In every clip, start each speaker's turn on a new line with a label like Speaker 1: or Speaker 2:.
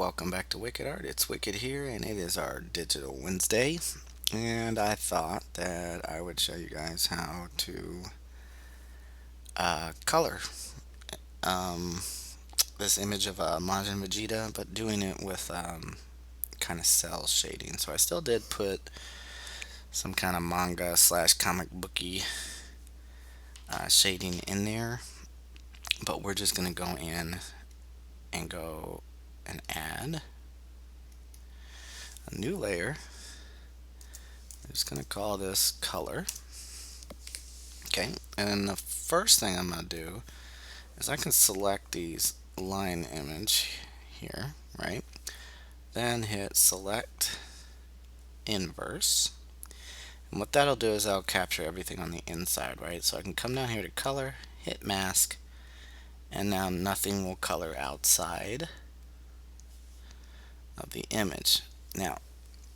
Speaker 1: welcome back to Wicked Art. It's Wicked here, and it is our Digital Wednesday. And I thought that I would show you guys how to color um, this image of Majin Vegeta, but doing it with kind of cell shading. So I still did put some kind of manga slash comic booky shading in there, but we're just gonna go in and go and add a new layer. I'm just gonna call this color. Okay, and then the first thing I'm gonna do is I can select these line image here, right? Then hit select inverse. And what that'll do is that'll capture everything on the inside, right? So I can come down here to color, hit mask, and now nothing will color outside of the image. Now,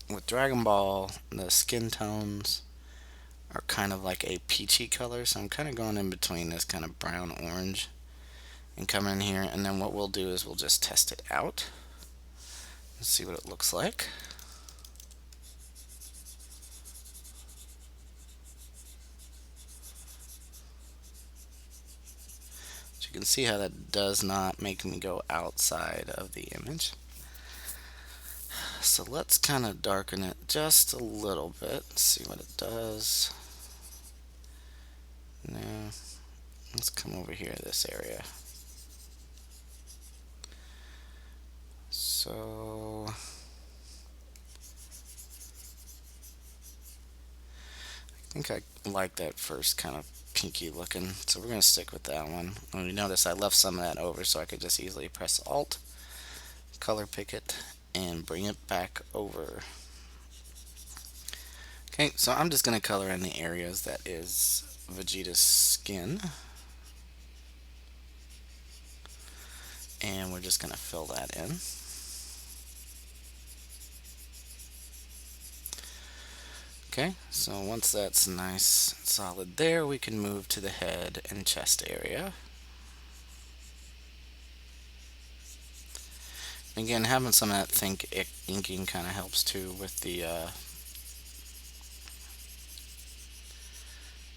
Speaker 1: with Dragon Ball, the skin tones are kind of like a peachy color, so I'm kind of going in between this kind of brown orange and come in here, and then what we'll do is we'll just test it out and see what it looks like. So you can see how that does not make me go outside of the image. So let's kind of darken it just a little bit, see what it does. Now let's come over here, this area. So I think I like that first kind of pinky looking, so we're going to stick with that one. And you notice I left some of that over so I could just easily press Alt, color pick it, and bring it back over. Okay, so I'm just going to color in the areas that is Vegeta's skin. And we're just going to fill that in. Okay, so once that's nice and solid there, we can move to the head and chest area. Again, having some of that think inking kind of helps too with the,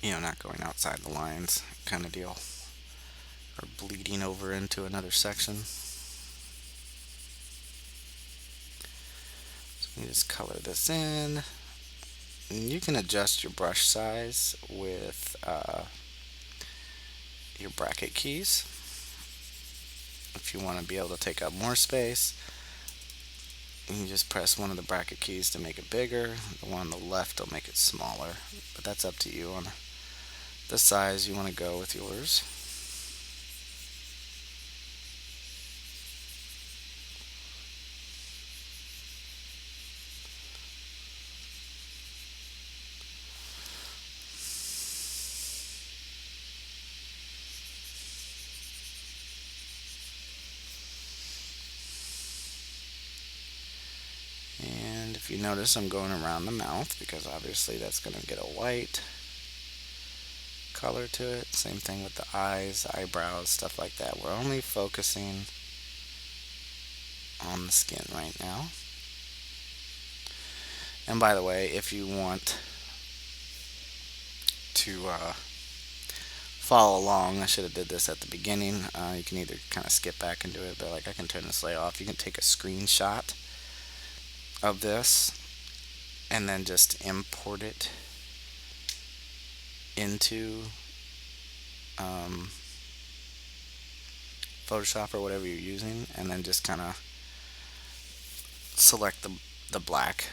Speaker 1: not going outside the lines kind of deal, or bleeding over into another section. So we just color this in. And you can adjust your brush size with your bracket keys if you want to be able to take up more space. You can just press one of the bracket keys to make it bigger. The one on the left will make it smaller, but that's up to you on the size you want to go with yours. And if you notice, I'm going around the mouth because obviously that's going to get a white color to it. Same thing with the eyes, eyebrows, stuff like that. We're only focusing on the skin right now. And by the way, if you want to follow along, I should have did this at the beginning. You can either kind of skip back and do it, but like I can turn this layer off. You can take a screenshot of this and then just import it into Photoshop or whatever you're using, and then just kind of select the black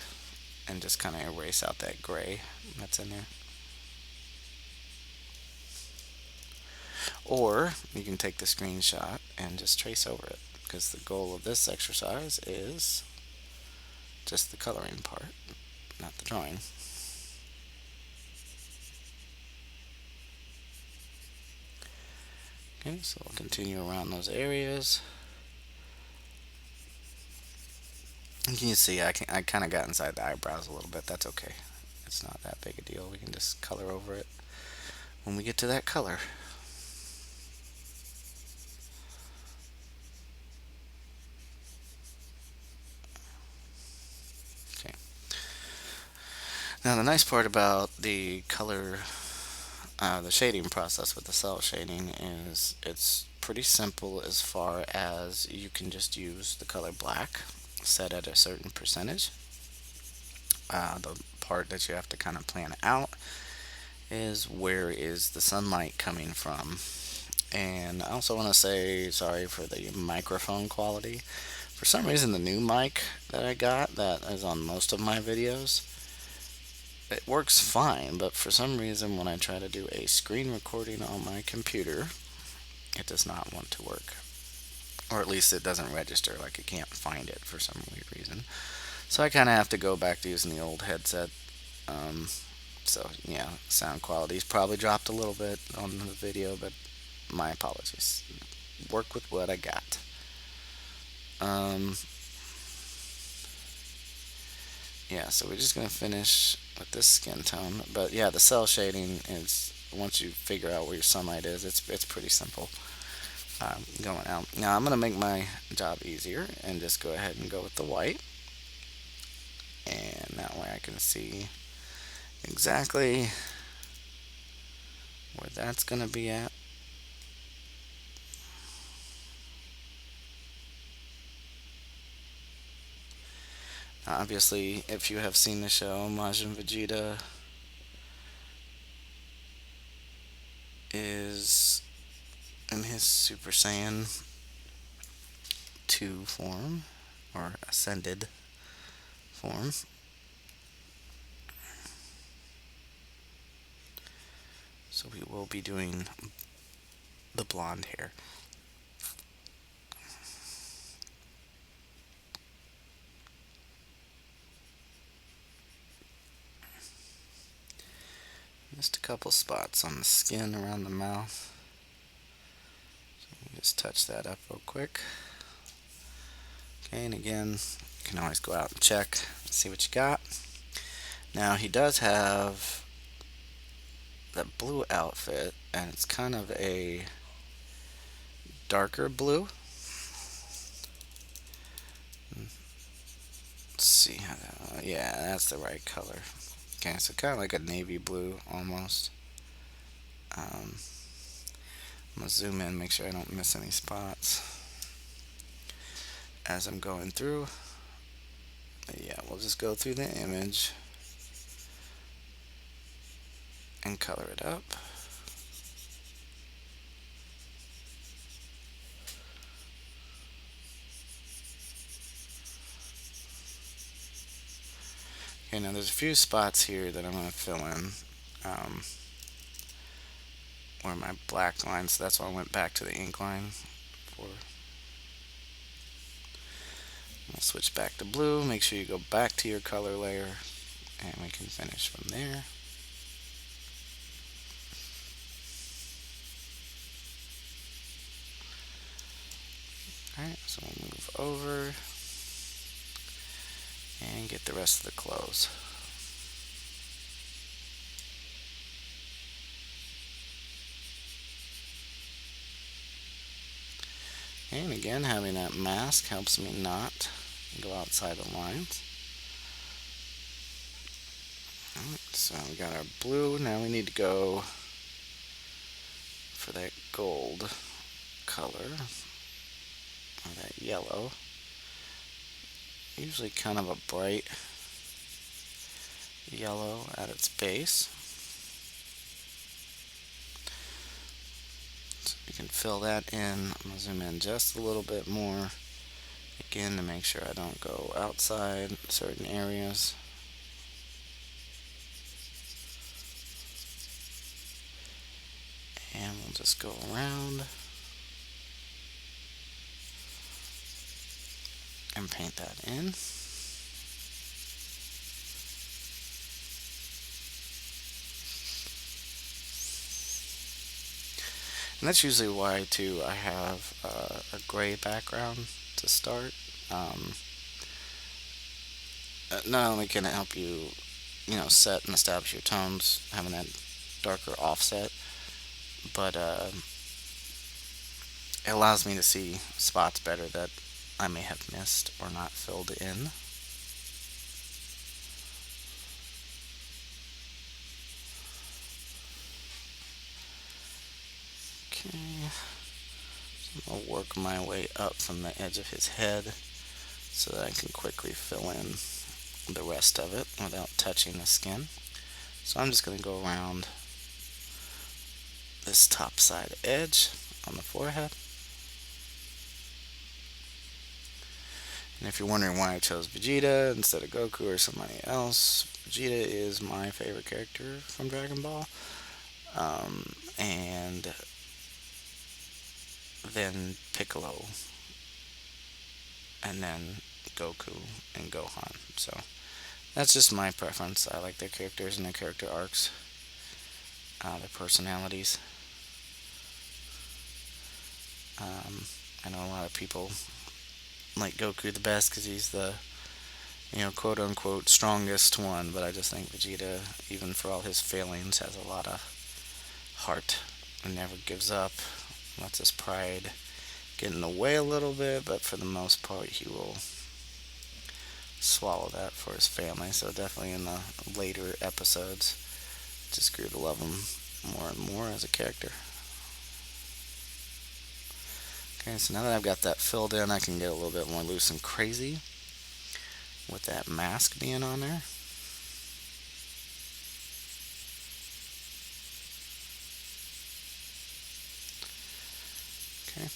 Speaker 1: and just kind of erase out that gray that's in there. Or you can take the screenshot and just trace over it, because the goal of this exercise is just the coloring part, not the drawing. Okay, so we'll continue around those areas. And you can see I kind of got inside the eyebrows a little bit. That's okay. It's not that big a deal. We can just color over it when we get to that color. Now the nice part about the color, the shading process with the cell shading is it's pretty simple as far as you can just use the color black set at a certain percentage. The part that you have to kind of plan out is where is the sunlight coming from. And I also want to say sorry for the microphone quality. For some reason, the new mic that I got that is on most of my videos, it works fine, but for some reason, when I try to do a screen recording on my computer, it does not want to work. Or at least it doesn't register, like it can't find it for some weird reason. So I kind of have to go back to using the old headset. Um, so yeah, sound quality's probably dropped a little bit on the video, but my apologies. Work with what I got. Um, yeah, so we're just gonna finish with this skin tone. But yeah, the cell shading is once you figure out where your sunlight is, it's pretty simple going out. Now I'm gonna make my job easier and just go ahead and go with the white, and that way I can see exactly where that's gonna be at. Obviously, if you have seen the show, Majin Vegeta is in his Super Saiyan 2 form, or Ascended form. So we will be doing the blonde hair. Just a couple spots on the skin around the mouth. So just touch that up real quick. Okay, and again, you can always go out and check, see what you got. Now he does have that blue outfit, and it's kind of a darker blue. Let's see how that, yeah, that's the right color. Okay, so kind of like a navy blue almost. Um, I'm gonna zoom in, make sure I don't miss any spots as I'm going through. Yeah, we'll just go through the image and color it up. Okay, now there's a few spots here that I'm going to fill in um, where my black line, so that's why I went back to the ink line. We'll switch back to blue, make sure you go back to your color layer, and we can finish from there. Alright, so we'll move over and get the rest of the clothes. And again, having that mask helps me not go outside the lines. Alright, so we got our blue, now we need to go for that gold color, or that yellow. Usually kind of a bright yellow at its base. So you can fill that in. I'm going to zoom in just a little bit more, again, to make sure I don't go outside certain areas. And we'll just go around and paint that in. And that's usually why, too, I have a gray background to start. Not only can it help you, set and establish your tones, having that darker offset, but it allows me to see spots better that I may have missed or not filled in. I'll work my way up from the edge of his head so that I can quickly fill in the rest of it without touching the skin. So I'm just going to go around this top side edge on the forehead. And if you're wondering why I chose Vegeta instead of Goku or somebody else, Vegeta is my favorite character from Dragon Ball. And then Piccolo, and then Goku and Gohan. So that's just my preference. I like their characters and their character arcs, their personalities. I know a lot of people like Goku the best because he's the, quote unquote strongest one, but I just think Vegeta, even for all his failings, has a lot of heart and never gives up, lets his pride get in the way a little bit, but for the most part, he will swallow that for his family. So definitely in the later episodes, just grew to love him more and more as a character. Okay, so now that I've got that filled in, I can get a little bit more loose and crazy with that mask being on there. Okay.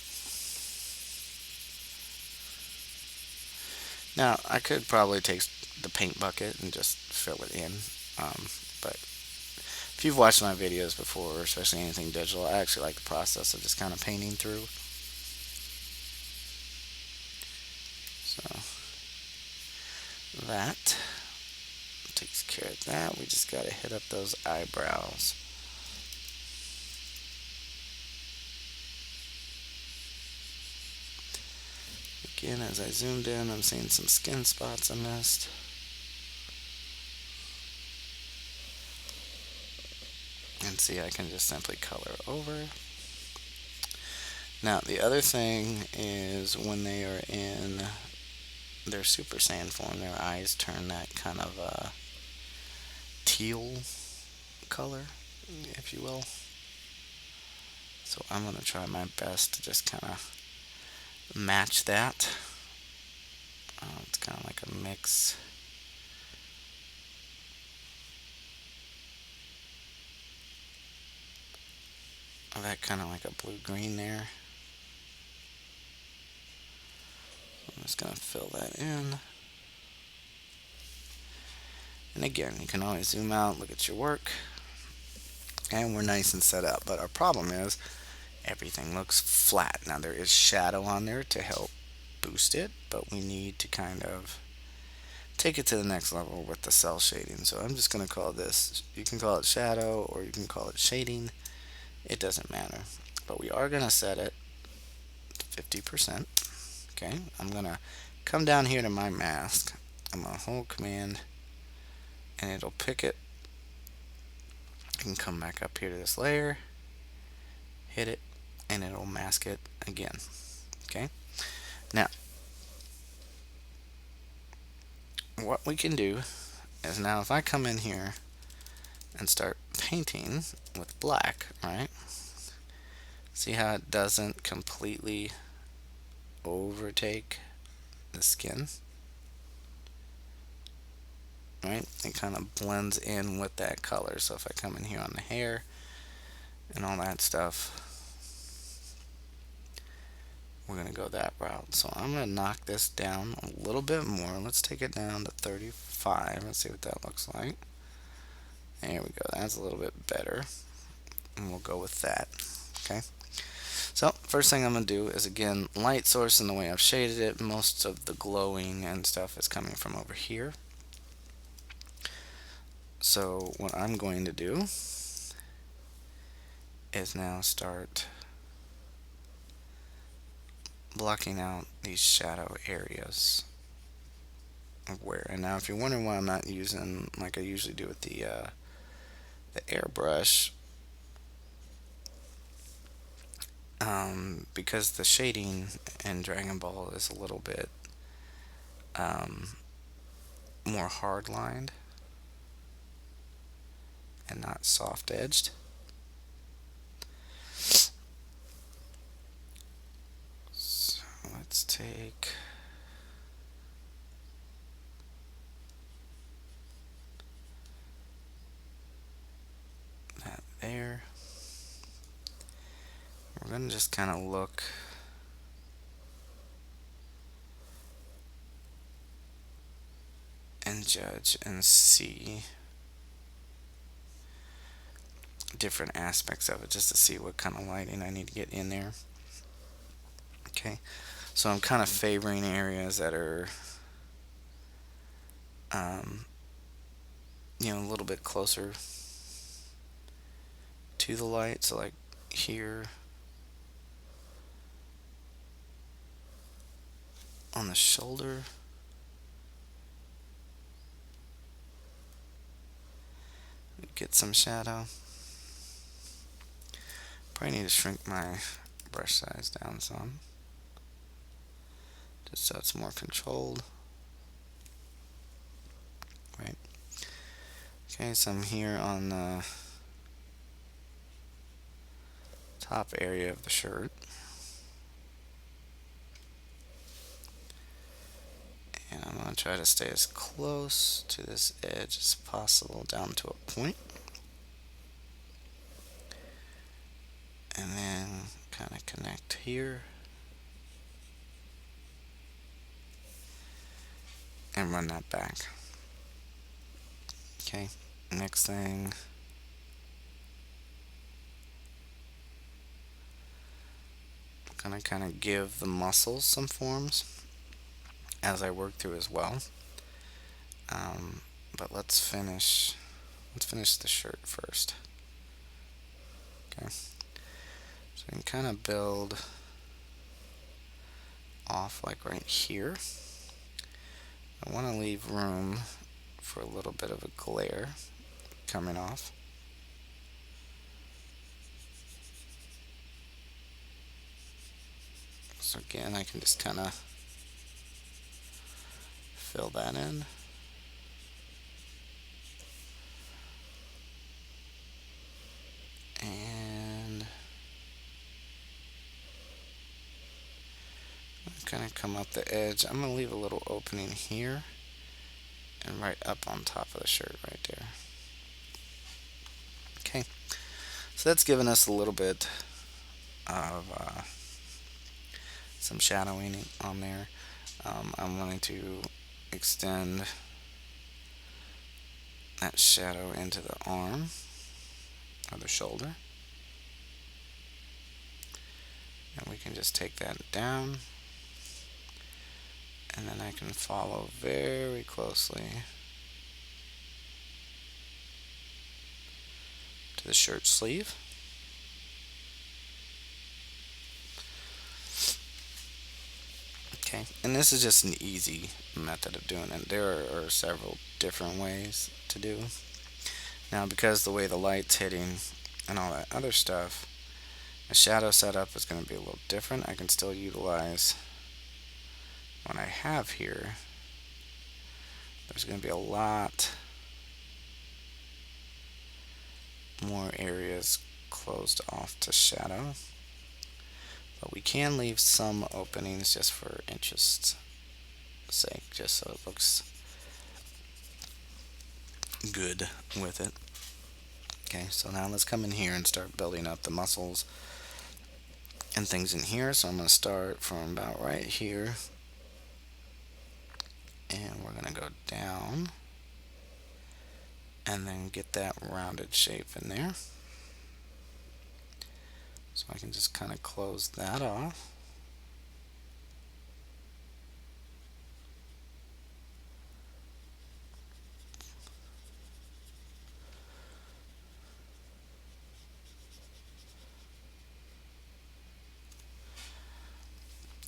Speaker 1: Now, I could probably take the paint bucket and just fill it in, but if you've watched my videos before, especially anything digital, I actually like the process of just kind of painting through. So that takes care of that. We just got to hit up those eyebrows. Again, as I zoomed in, I'm seeing some skin spots I missed. And see, I can just simply color over. Now, the other thing is when they are in their Super Saiyan form, their eyes turn that kind of teal color, if you will. So I'm going to try my best to just kind of match that. It's kind of like a mix. Of that kind of like a blue-green there. I'm just going to fill that in. And again, you can always zoom out, look at your work. And we're nice and set up. But our problem is everything looks flat. Now there is shadow on there to help boost it, but we need to kind of take it to the next level with the cell shading. So I'm just going to call this, you can call it shadow or you can call it shading. It doesn't matter. But we are going to set it to 50%. Okay, I'm going to come down here to my mask. I'm going to hold command and it'll pick it. I can come back up here to this layer, hit it, and it'll mask it again. Okay, now what we can do is now if I come in here and start painting with black, right? See how it doesn't completely overtake the skin? Right? It kind of blends in with that color. So if I come in here on the hair and all that stuff, we're going to go that route. So I'm going to knock this down a little bit more. Let's take it down to 35. Let's see what that looks like. There we go. That's a little bit better. And we'll go with that. Okay. So first thing I'm going to do is, again, light source in the way I've shaded it. Most of the glowing and stuff is coming from over here. So what I'm going to do is now start blocking out these shadow areas of where. And now if you're wondering why I'm not using, like I usually do with the airbrush, because the shading in Dragon Ball is a little bit more hard lined and not soft, edged. take that there. We're going to just kind of look and judge and see different aspects of it just to see what kind of lighting I need to get in there. Okay, so I'm kind of favoring areas that are a little bit closer to the light. So like here on the shoulder, get some shadow. Probably need to shrink my brush size down some, just so it's more controlled. Right. Okay, so I'm here on the top area of the shirt. And I'm going to try to stay as close to this edge as possible down to a point. And then kind of connect here. And run that back. Okay, next thing. I'm going to kind of give the muscles some forms as I work through as well. But let's finish the shirt first. Okay. So you can kind of build off like right here. I want to leave room for a little bit of a glare coming off. So again, I can just kind of fill that in. And kind of come up the edge. I'm going to leave a little opening here and right up on top of the shirt right there. Okay, so that's given us a little bit of some shadowing on there. I'm going to extend that shadow into the arm or the shoulder. And we can just take that down. And then I can follow very closely to the shirt sleeve. Okay, and this is just an easy method of doing it. There are several different ways to do. Now, because the way the light's hitting and all that other stuff, the shadow setup is going to be a little different. I can still utilize what I have here. There's going to be a lot more areas closed off to shadow, but we can leave some openings just for interest's sake, just so it looks good with it. Okay, so now let's come in here and start building up the muscles and things in here. So I'm going to start from about right here, and we're going to go down and then get that rounded shape in there. So I can just kind of close that off.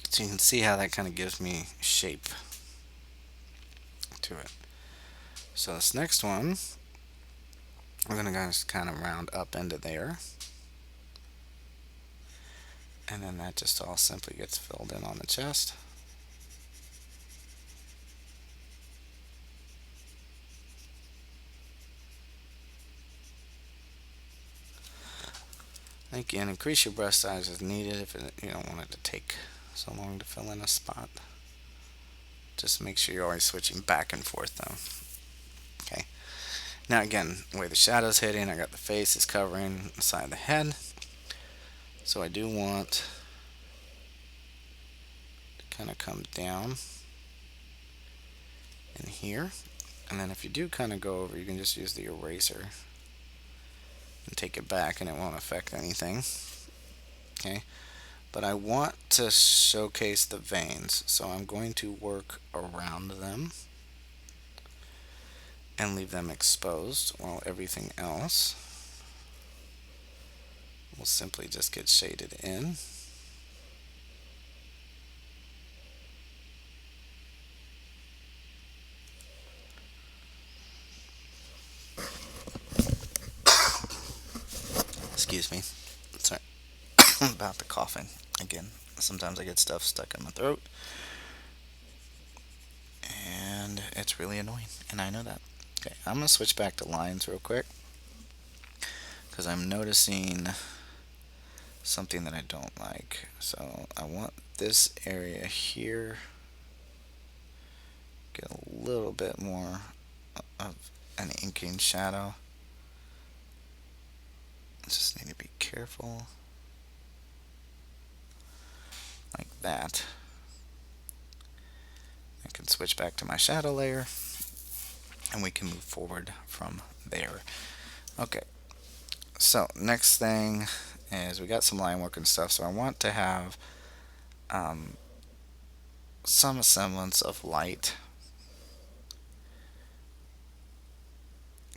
Speaker 1: So you can see how that kind of gives me shape to it. So this next one, we're going to just kind of round up into there. And then that just all simply gets filled in on the chest. Again, increase your brush size as needed if you don't want it to take so long to fill in a spot. Just make sure you're always switching back and forth though. Okay. Now again, where the shadow's hitting, I got the face is covering the side of the head. So I do want to kind of come down in here. And then if you do kind of go over, you can just use the eraser and take it back and it won't affect anything. Okay. But I want to showcase the veins, so I'm going to work around them and leave them exposed while everything else will simply just get shaded in. Excuse me. Sorry about the coughing. Again, sometimes I get stuff stuck in my throat and it's really annoying, and I know that. Okay, I'm going to switch back to lines real quick because I'm noticing something that I don't like. So I want this area here get a little bit more of an inking shadow. Just need to be careful like that. I can switch back to my shadow layer and we can move forward from there. Okay, so next thing is we got some line work and stuff, so I want to have some semblance of light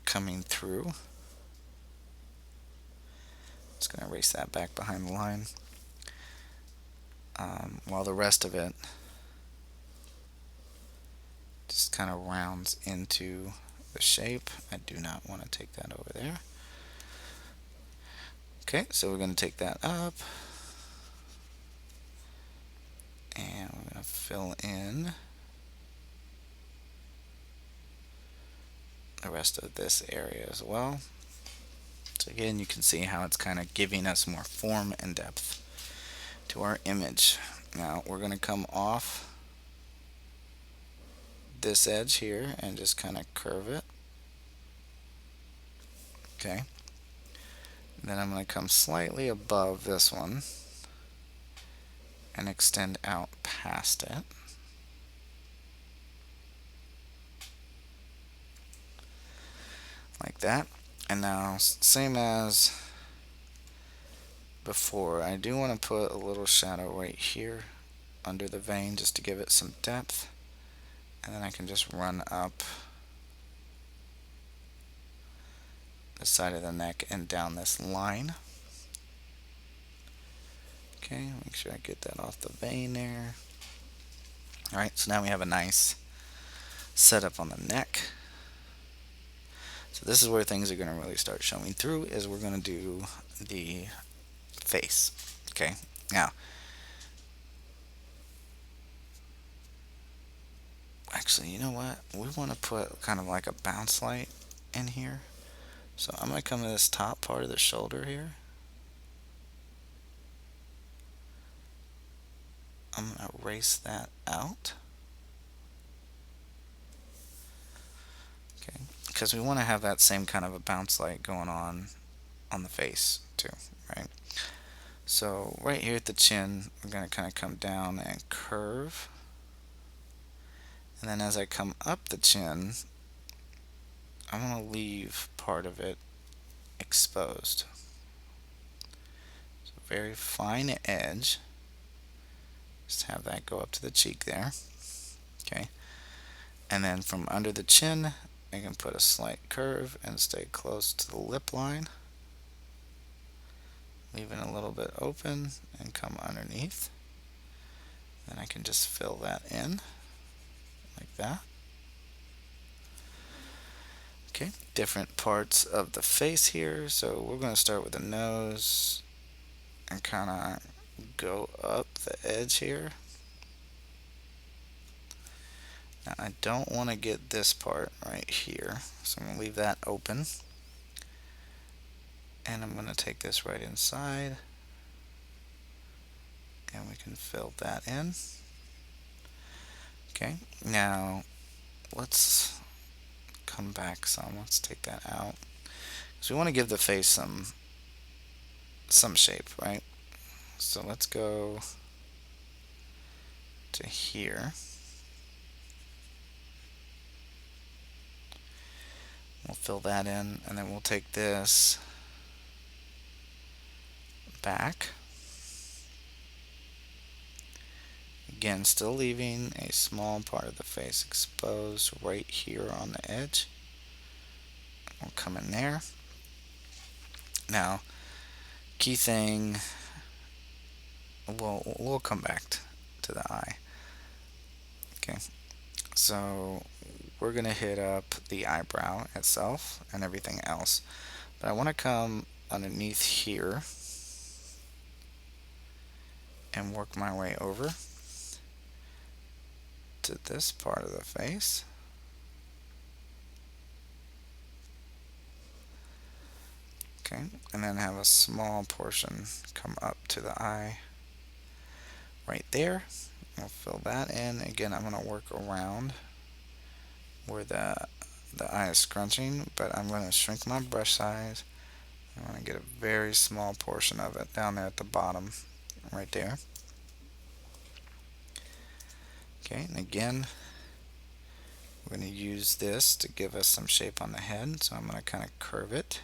Speaker 1: coming through. Just going to erase that back behind the line, while the rest of it just kind of rounds into the shape. I do not want to take that over there. Okay, so we're going to take that up and we're going to fill in the rest of this area as well. So again, you can see how it's kind of giving us more form and depth to our image. Now we're going to come off this edge here and just kind of curve it. Okay. Then I'm going to come slightly above this one and extend out past it. Like that. And now, same as before, I do want to put a little shadow right here under the vein just to give it some depth. And then I can just run up the side of the neck and down this line. Okay, make sure I get that off the vein there. Alright, so now we have a nice setup on the neck. So this is where things are going to really start showing through, is we're going to do the face. Okay, now actually, you know what? We want to put kind of like a bounce light in here. So I'm going to come to this top part of the shoulder here. I'm going to erase that out. Okay, because we want to have that same kind of a bounce light going on the face too, right? So right here at the chin, we're going to kind of come down and curve. And then as I come up the chin, I'm going to leave part of it exposed. So very fine edge. Just have that go up to the cheek there. Okay. And then from under the chin, I can put a slight curve and stay close to the lip line. Leaving a little bit open and come underneath. Then I can just fill that in like that. Okay, different parts of the face here. So we're going to start with the nose and kind of go up the edge here. Now I don't want to get this part right here, so I'm going to leave that open. And I'm going to take this right inside and we can fill that in. Okay, now let's come back some. Let's take that out. So we want to give the face some shape, right? So let's go to here. We'll fill that in, and then we'll take this back. Again, still leaving a small part of the face exposed right here on the edge. We'll come in there. Now, key thing, we'll come back to the eye. Okay, so we're going to hit up the eyebrow itself and everything else. But I want to come underneath here and work my way over to this part of the face. Okay, and then have a small portion come up to the eye right there. We'll fill that in. Again, I'm going to work around where the eye is scrunching, but I'm going to shrink my brush size. I want to get a very small portion of it down there at the bottom, right there. Okay, and again, we're going to use this to give us some shape on the head, so I'm going to kind of curve it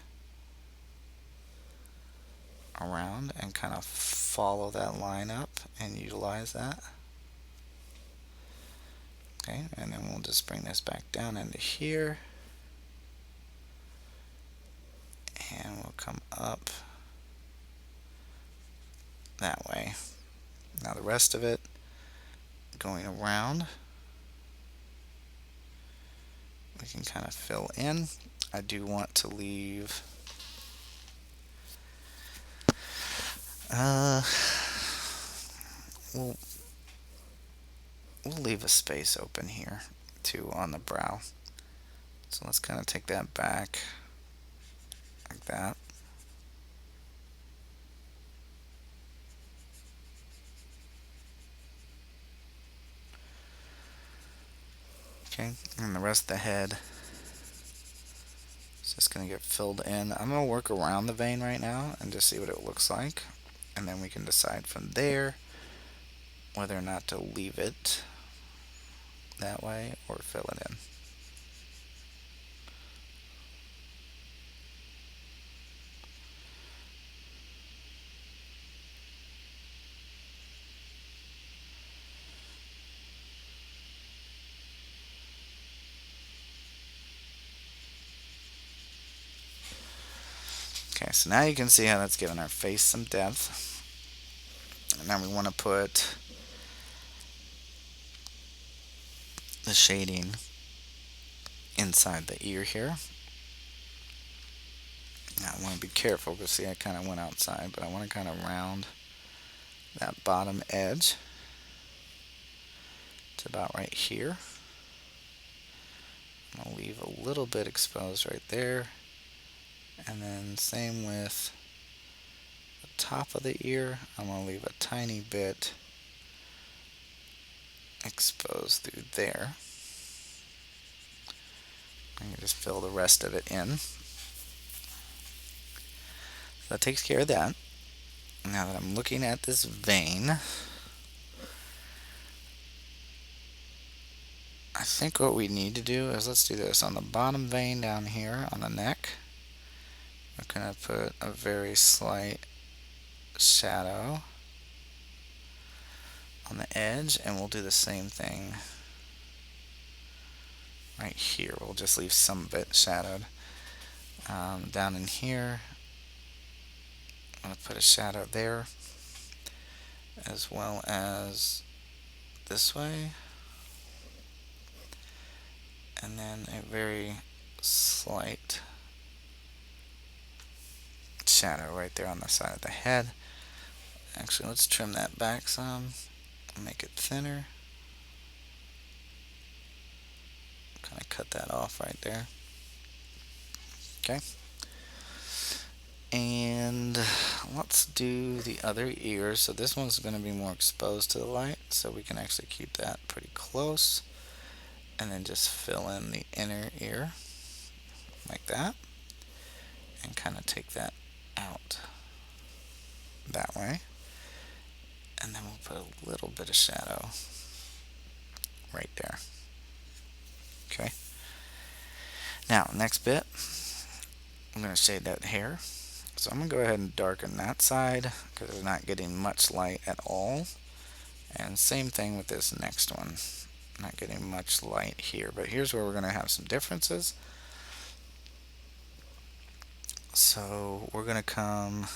Speaker 1: around and kind of follow that line up and utilize that. Okay, and then we'll just bring this back down into here, and we'll come up that way. Now the rest of it going around, we can kind of fill in. I do want to leave we'll leave a space open here too on the brow. So let's kind of take that back like that. Okay, and the rest of the head is just going to get filled in. I'm going to work around the vein right now and just see what it looks like, and then we can decide from there whether or not to leave it that way or fill it in. Okay, so now you can see how that's giving our face some depth. And now we want to put the shading inside the ear here. Now I want to be careful because see I kind of went outside, but I want to kind of round that bottom edge to about right here. I'm going to leave a little bit exposed right there, and then same with the top of the ear. I'm going to leave a tiny bit exposed through there. I'm going to just fill the rest of it in. So that takes care of that. Now that I'm looking at this vein, I think what we need to do is, let's do this. On the bottom vein down here on the neck, we're going to put a very slight shadow on the edge, and we'll do the same thing right here. We'll just leave some of it shadowed. Down in here, I'm going to put a shadow there, as well as this way, and then a very slight shadow right there on the side of the head. Actually, let's trim that back some, make it thinner. Kind of cut that off right there. Okay. And let's do the other ear. So this one's going to be more exposed to the light, so we can actually keep that pretty close. And then just fill in the inner ear like that. And kind of take that out that way. And then we'll put a little bit of shadow right there. Okay. Now, next bit, I'm going to shade that hair. So I'm going to go ahead and darken that side because it's not getting much light at all. And same thing with this next one. Not getting much light here, but here's where we're going to have some differences. So we're going to come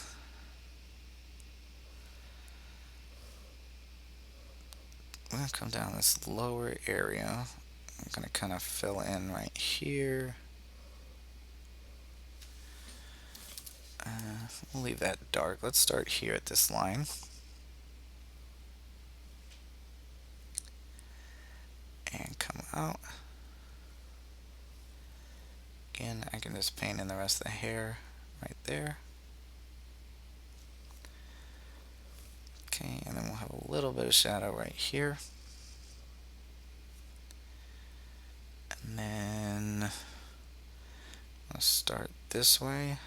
Speaker 1: down this lower area. I'm going to kind of fill in right here. We'll leave that dark. Let's start here at this line. And come out. Again, I can just paint in the rest of the hair right there. Okay, and then we'll have a little bit of shadow right here. And then let's start this way.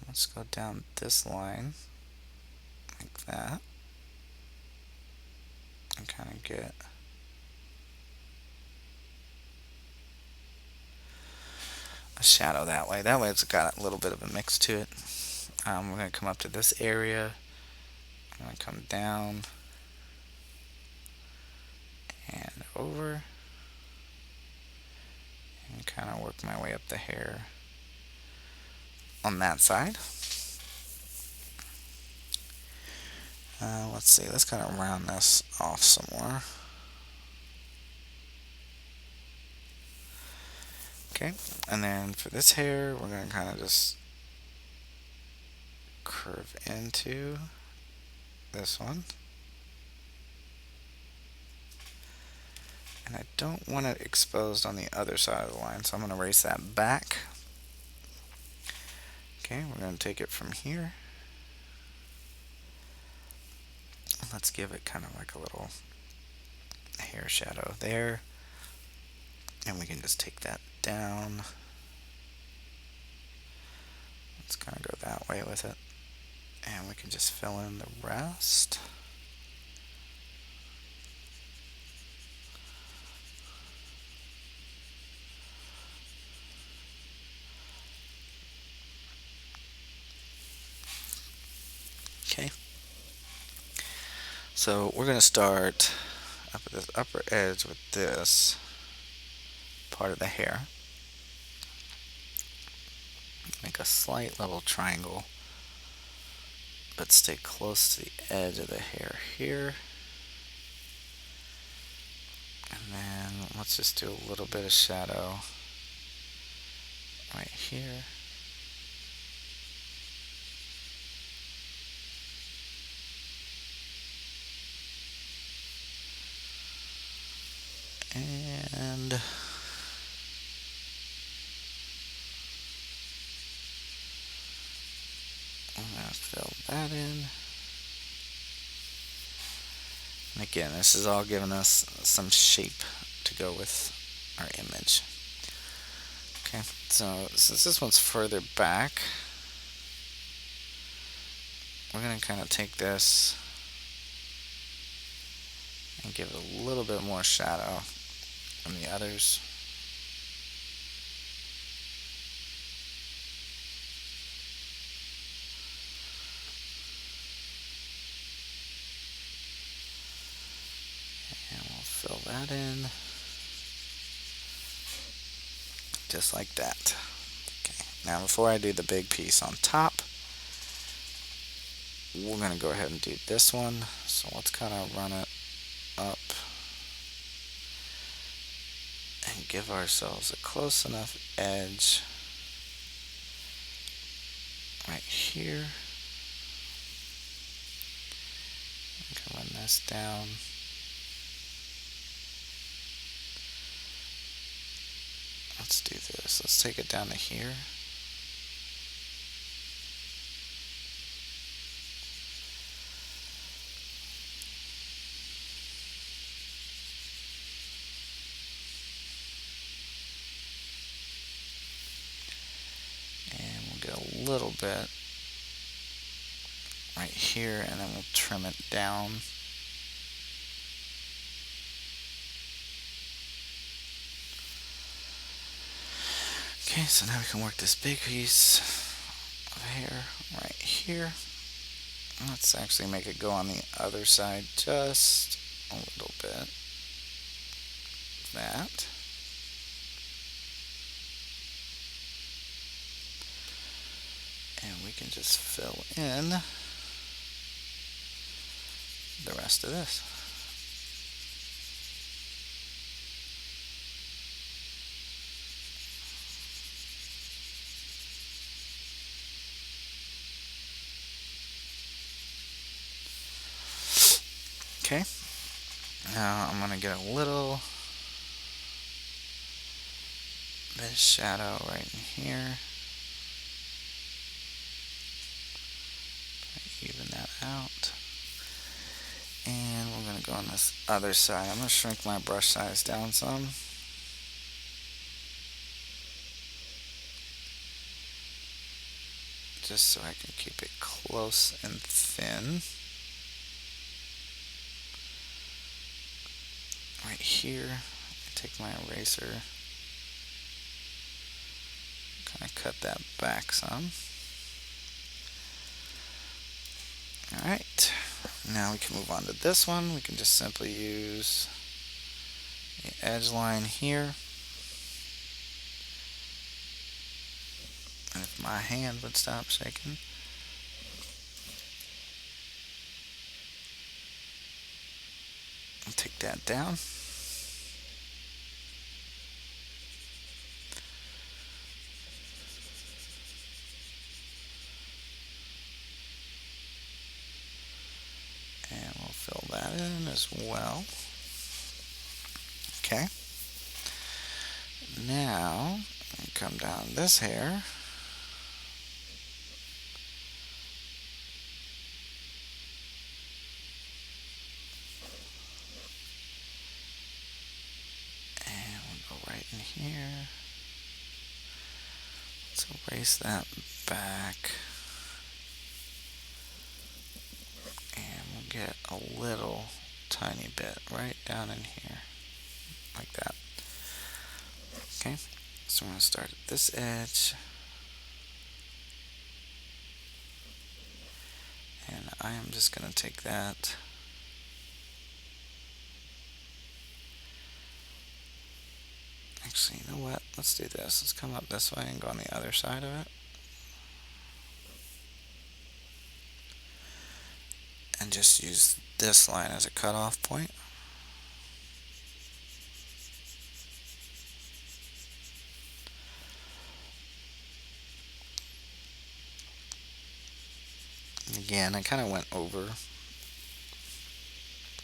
Speaker 1: Let's go down this line like that and kind of get a shadow that way. That way it's got a little bit of a mix to it. We're going to come up to this area. I'm going to come down and over and kind of work my way up the hair on that side. Let's see, let's kind of round this off some more. Okay, and then for this hair, we're going to kind of just curve into this one. And I don't want it exposed on the other side of the line, so I'm going to erase that back. Okay, we're going to take it from here. Let's give it kind of like a little hair shadow there. And we can just take that down. Let's kind of go that way with it. And we can just fill in the rest. Okay. So we're going to start up at this upper edge with this part of the hair. Make a slight little triangle, but stay close to the edge of the hair here. And then let's just do a little bit of shadow right here. And I'm going to fill that in. And again, this is all giving us some shape to go with our image. Okay, so since this one's further back, we're going to kind of take this and give it a little bit more shadow than the others. And we'll fill that in just like that. Okay, now before I do the big piece on top, we're going to go ahead and do this one. So let's kind of run it up and give ourselves a close enough edge right here. I can run this down. let's do this. Let's take it down to here. And we'll get a little bit right here, and then we'll trim it down. Okay, so now we can work this big piece of hair right here. Let's actually make it go on the other side just a little bit. That. And we can just fill in the rest of this. Okay, now I'm going to get a little bit of shadow right in here. Even that out. And we're going to go on this other side. I'm going to shrink my brush size down some. Just so I can keep it close and thin. Right here, I take my eraser, kind of cut that back some. Alright, now we can move on to this one. We can just simply use the edge line here. And if my hand would stop shaking. I'll take that down. And we'll fill that in as well. Okay. Now, come down this hair. And we'll go right in here. Let's erase that back. And we'll get a little tiny bit right down in here. Like that. Okay, so I'm going to start at this edge. And I am just going to take that actually, you know what? Let's do this. Let's come up this way and go on the other side of it. And just use this line as a cutoff point. And again, I kind of went over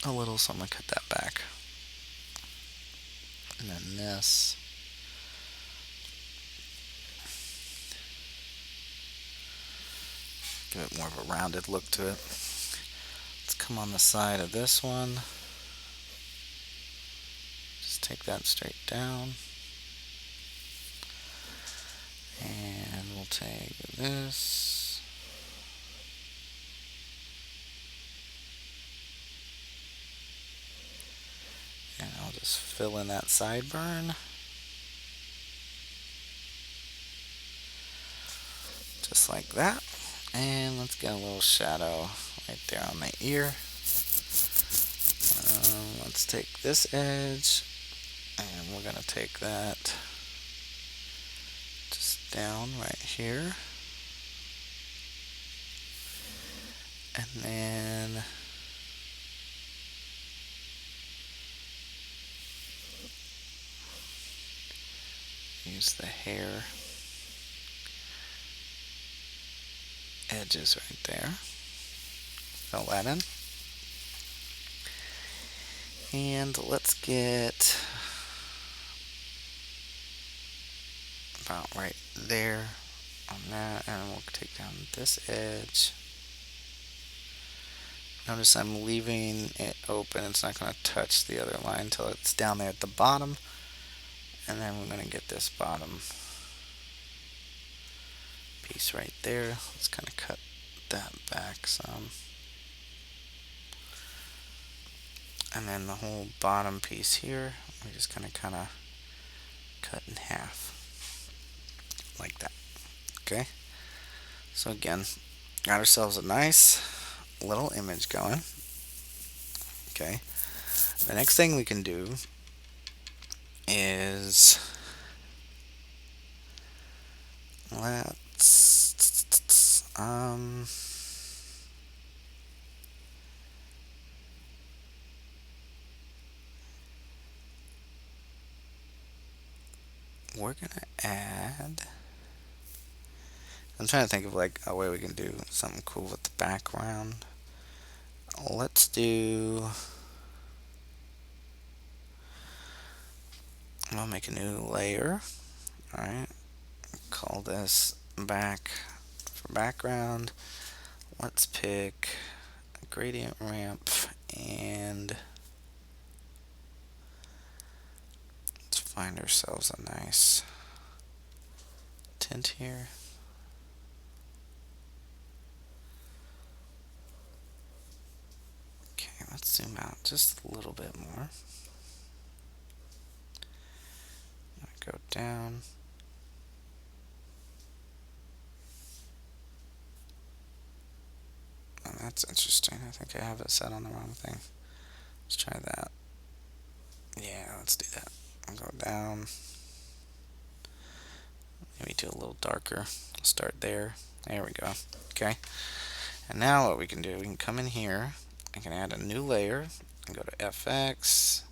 Speaker 1: a little, so I'm going to cut that back. And then this. Give it more of a rounded look to it. Let's come on the side of this one. Just take that straight down. And we'll take this. And I'll just fill in that sideburn. Just like that. And let's get a little shadow right there on the ear. Let's take this edge, and we're going to take that just down right here. And then use the hair edges right there. Fill that in. And let's get about right there on that, and we'll take down this edge. Notice I'm leaving it open. It's not going to touch the other line until it's down there at the bottom. And then we're going to get this bottom piece right there. Let's kind of cut that back some. And then the whole bottom piece here, we're just going to kind of cut in half. Like that. Okay? So again, got ourselves a nice little image going. Okay? The next thing we can do is we're gonna add. I'm trying to think of like a way we can do something cool with the background. Let's do. I'll make a new layer. All right. Call this back for background. Let's pick a gradient ramp and let's find ourselves a nice tint here. Okay, let's zoom out just a little bit more. Go down. Oh, that's interesting. I think I have it set on the wrong thing. Let's try that. Yeah, let's do that. I'll go down. Maybe do a little darker. Start there. There we go. Okay. And now what we can do, we can come in here. I can add a new layer and go to FX,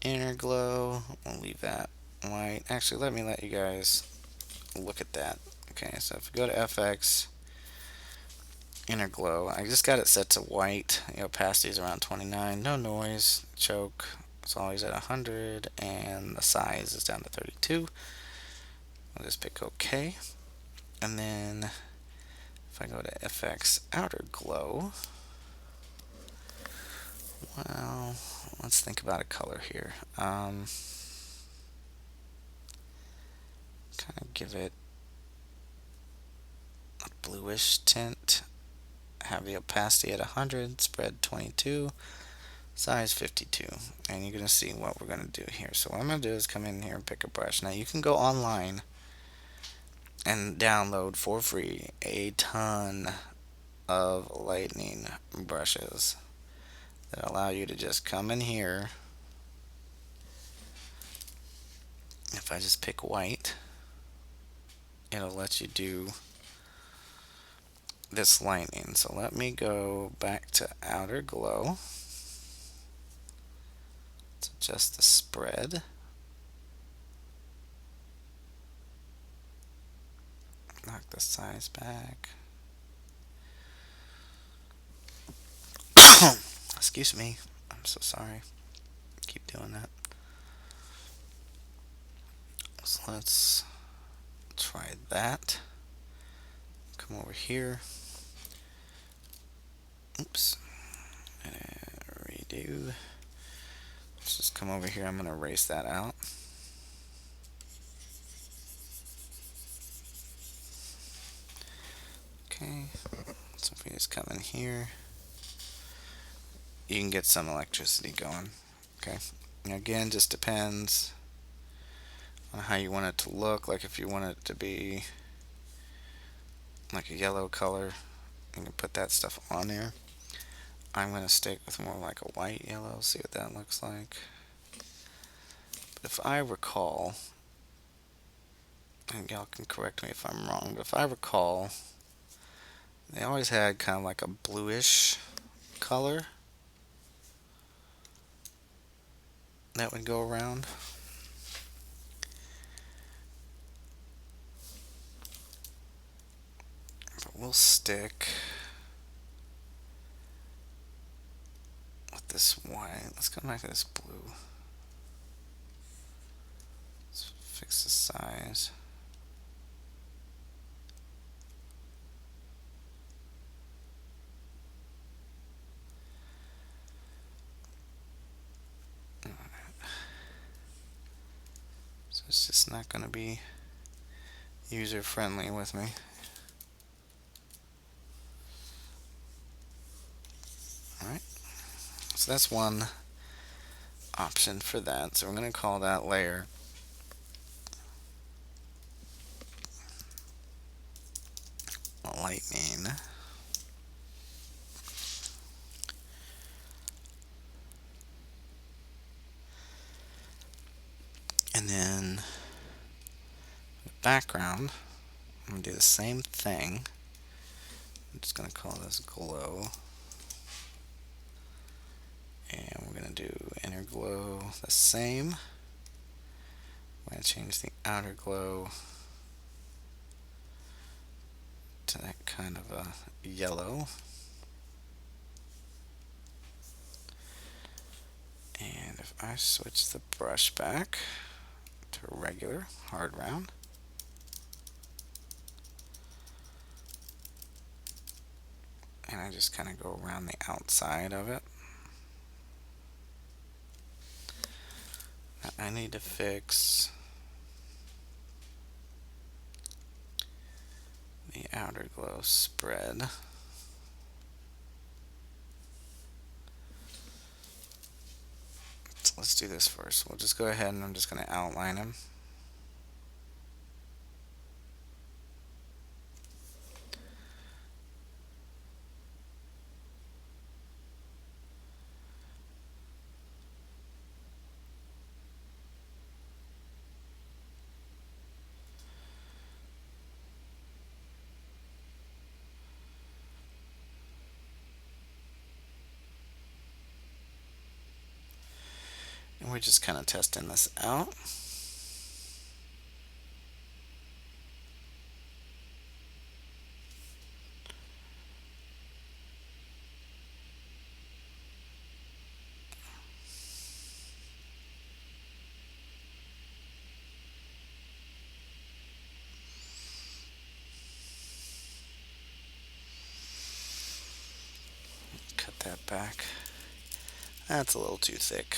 Speaker 1: Inner Glow. We'll leave that white. Actually, let you guys look at that. Okay, so if we go to FX, Inner Glow, I just got it set to white. The opacity is around 29. No noise. Choke. It's always at 100, and the size is down to 32. I'll just pick OK. And then if I go to FX Outer Glow, well, let's think about a color here. Kind of give it a bluish tint. Have the opacity at 100, spread 22, size 52. And you're going to see what we're going to do here. So what I'm going to do is come in here and pick a brush. Now you can go online and download for free a ton of lightning brushes that allow you to just come in here. If I just pick white, it'll let you do this lightning. So let me go back to Outer Glow. Let's adjust the spread. Knock the size back. Excuse me. I'm so sorry. Keep doing that. So let's try that. Come over here. Oops. Redo. Let's just come over here. I'm going to erase that out. Okay. So if we just come in here, you can get some electricity going. Okay. And again, just depends on how you want it to look. Like if you want it to be like a yellow color, you can put that stuff on there. I'm going to stick with more like a white yellow, see what that looks like. But if I recall, and y'all can correct me if I'm wrong, but if I recall, they always had kind of like a bluish color that would go around. But we'll stick with this white. Let's go back to this blue. Let's fix the size. So it's just not going to be user friendly with me. Alright, so that's one option for that. So we're going to call that layer lightning. And then the background, I'm going to do the same thing. I'm just going to call this glow. And we're going to do inner glow the same. I'm going to change the outer glow to that kind of a yellow. And if I switch the brush back to a regular hard round, and I just kind of go around the outside of it. Now I need to fix the outer glow spread. So let's do this first. We'll just go ahead and I'm just going to outline him. And we're just kind of testing this out. Cut that back. That's a little too thick.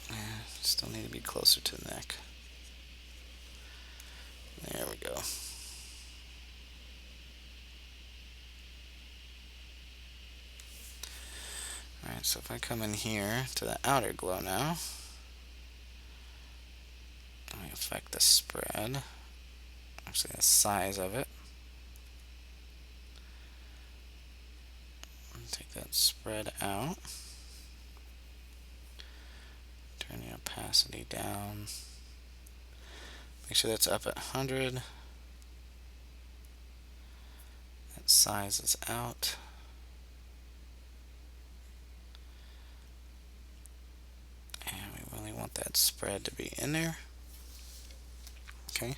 Speaker 1: Yeah, still need to be closer to the neck. There we go. Alright, so if I come in here to the outer glow now, let me affect the spread, actually the size of it. Take that spread out, turn the opacity down, make sure that's up at 100, that size is out. And we really want that spread to be in there. Okay.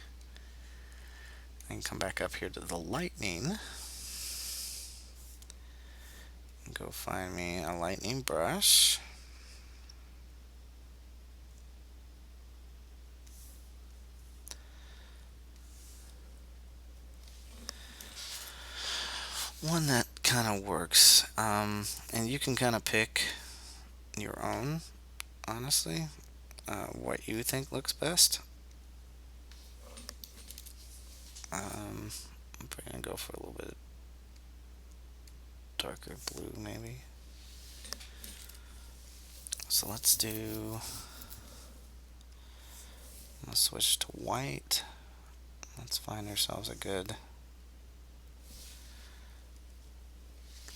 Speaker 1: I can come back up here to the lightning. Go find me a lightning brush. One that kind of works. And you can kind of pick your own, honestly, what you think looks best. I'm probably going to go for a little bit darker blue, maybe. So let's do, let's switch to white. Let's find ourselves a good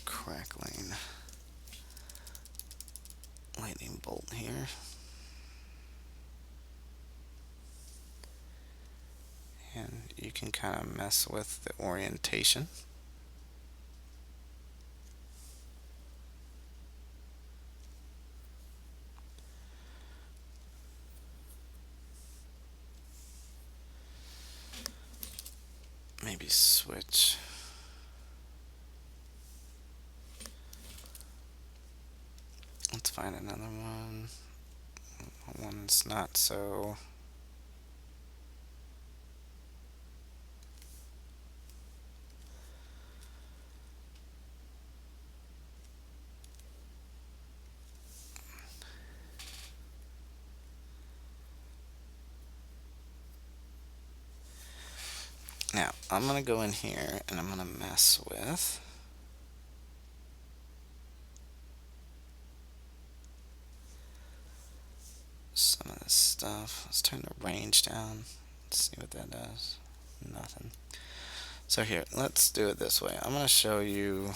Speaker 1: crackling lightning bolt here. And you can kind of mess with the orientation. Maybe switch. Let's find another one. One that's not so. I'm going to go in here and I'm going to mess with some of this stuff. Let's turn the range down. Let's see what that does. Nothing. So here, let's do it this way. I'm going to show you.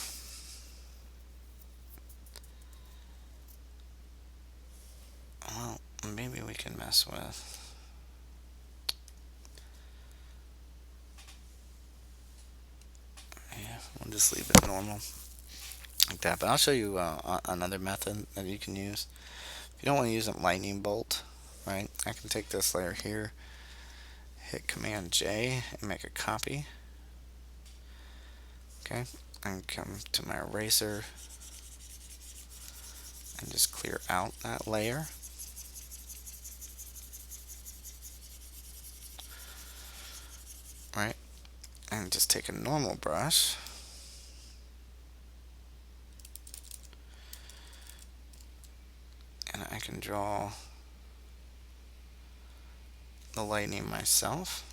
Speaker 1: Well, maybe we can mess with. Yeah, we'll just leave it normal like that. But I'll show you another method that you can use. If you don't want to use a lightning bolt, right? I can take this layer here, hit Command J, and make a copy. Okay, and come to my eraser and just clear out that layer. Right, and just take a normal brush and I can draw the lightning myself,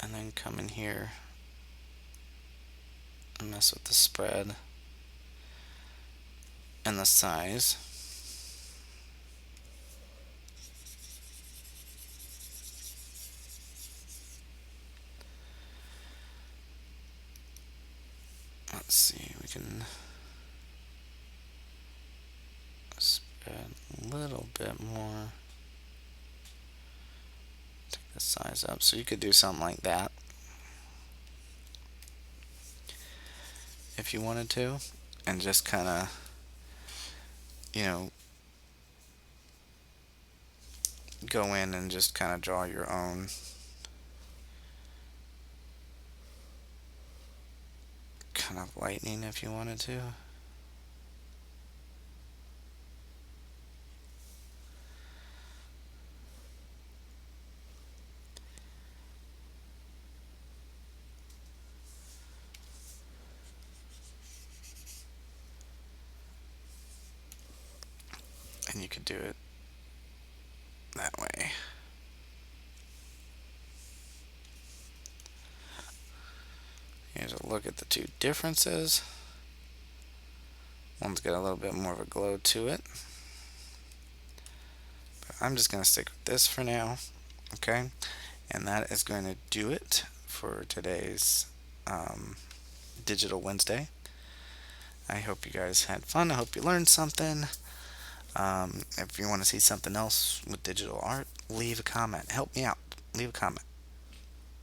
Speaker 1: and then come in here and mess with the spread and the size. Let's see, we can spread a little bit more. Take the size up. So you could do something like that if you wanted to, and just kind of, you know, go in and just kind of draw your own kind of lightning if you wanted to. And you could do it that way. Here's a look at the two differences. One's got a little bit more of a glow to it. But I'm just going to stick with this for now. Okay? And that is going to do it for today's Digital Wednesday. I hope you guys had fun. I hope you learned something. If you want to see something else with digital art, leave a comment. Help me out. Leave a comment.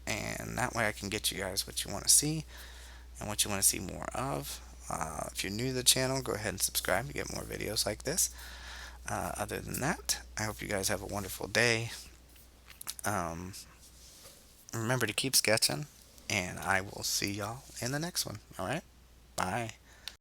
Speaker 1: And that way I can get you guys what you want to see and what you want to see more of. If you're new to the channel, go ahead and subscribe to get more videos like this. Other than that, I hope you guys have a wonderful day. Remember to keep sketching, and I will see y'all in the next one. Alright? Bye.